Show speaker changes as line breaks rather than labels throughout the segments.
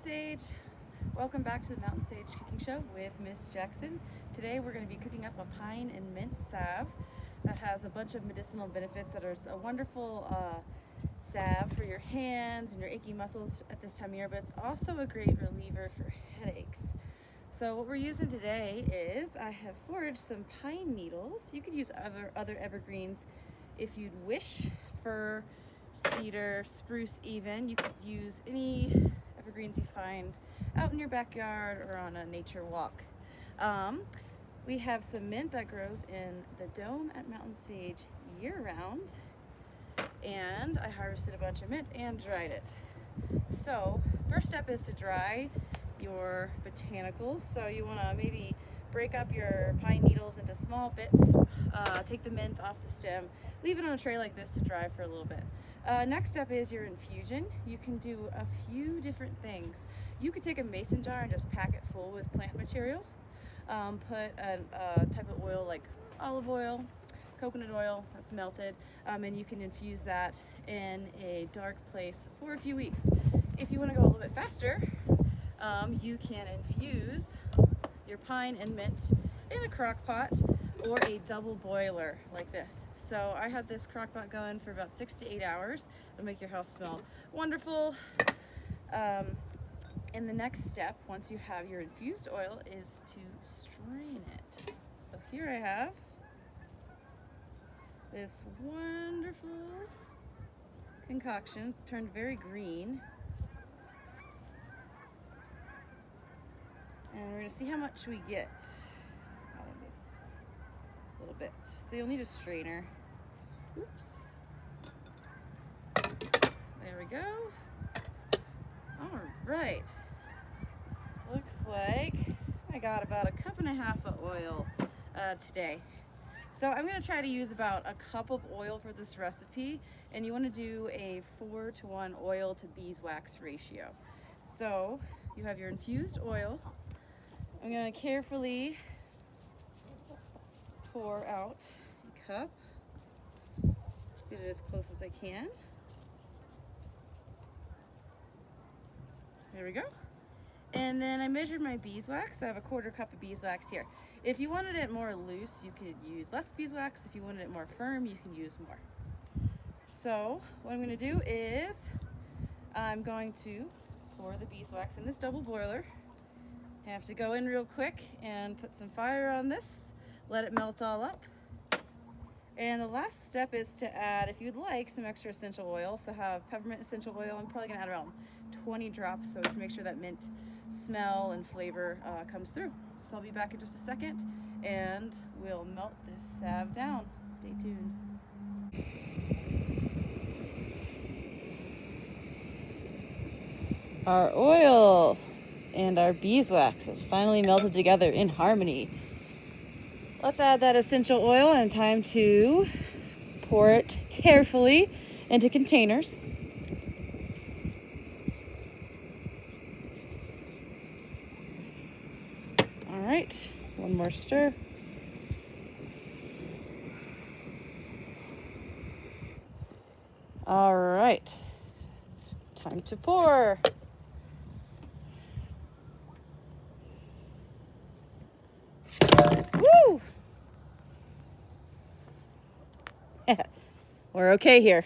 Sage. Welcome back to the Mountain Sage Cooking Show with Miss Jackson. Today we're going to be cooking up a pine and mint salve that has a bunch of medicinal benefits that are a wonderful salve for your hands and your achy muscles at this time of year, but it's also a great reliever for headaches. So what we're using today is I have foraged some pine needles. You could use other evergreens if you'd wish. Fir, cedar, spruce even. You could use any evergreens you find out in your backyard or on a nature walk. We have some mint that grows in the dome at Mountain Sage year-round, and I harvested a bunch of mint and dried it. So first step is to dry your botanicals. So you want to maybe break up your pine needles into small bits, take the mint off the stem, leave it on a tray like this to dry for a little bit. Next step is your infusion. You can do a few different things. You could take a mason jar and just pack it full with plant material. Put a type of oil like olive oil, coconut oil that's melted, and you can infuse that in a dark place for a few weeks. If you want to go a little bit faster, you can infuse your pine and mint in a crock pot or a double boiler like this. So I had this crock pot going for about 6 to 8 hours. It'll make your house smell wonderful. And the next step, once you have your infused oil, is to strain it. So here I have this wonderful concoction, turned very green. And we're gonna see how much we get out of this little bit. So you'll need a strainer. Oops. There we go. All right. Looks like I got about 1.5 cups of oil today. So I'm gonna try to use about 1 cup of oil for this recipe, and you wanna do a 4-to-1 oil to beeswax ratio. So you have your infused oil. I'm going to carefully pour out a cup, get it as close as I can. There we go. And then I measured my beeswax. I have 1/4 cup of beeswax here. If you wanted it more loose, you could use less beeswax. If you wanted it more firm, you can use more. So what I'm going to do is I'm going to pour the beeswax in this double boiler. I have to go in real quick and put some fire on this, let it melt all up. And the last step is to add, if you'd like, some extra essential oil. So have peppermint essential oil. I'm probably gonna add around 20 drops so we can make sure that mint smell and flavor comes through. So I'll be back in just a second and we'll melt this salve down. Stay tuned. Our oil and our beeswax has finally melted together in harmony. Let's add that essential oil, and time to pour it carefully into containers. All right, one more stir. All right, time to pour. Woo! We're okay here.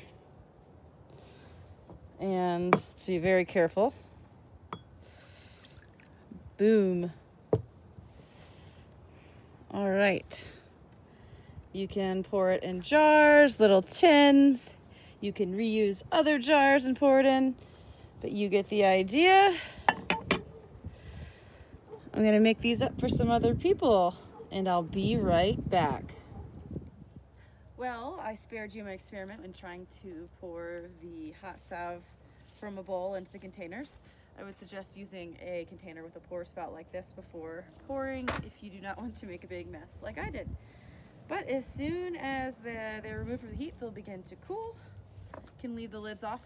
And let's be very careful. Boom. All right. You can pour it in jars, little tins. You can reuse other jars and pour it in, but you get the idea. I'm gonna make these up for some other people, and I'll be right back. Well, I spared you my experiment when trying to pour the hot salve from a bowl into the containers. I would suggest using a container with a pour spout like this before pouring if you do not want to make a big mess like I did. But as soon as they're removed from the heat, they'll begin to cool. You can leave the lids off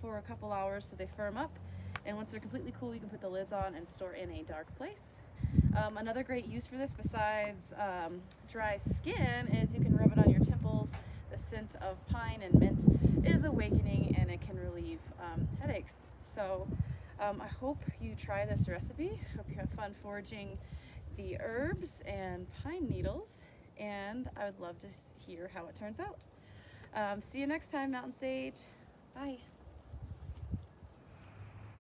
for a couple hours so they firm up. And once they're completely cool, you can put the lids on and store in a dark place. Another great use for this besides dry skin is you can rub it on your temples. The scent of pine and mint is awakening and it can relieve headaches. So I hope you try this recipe. Hope you have fun foraging the herbs and pine needles, and I would love to hear how it turns out. See you next time, Mountain Sage. Bye.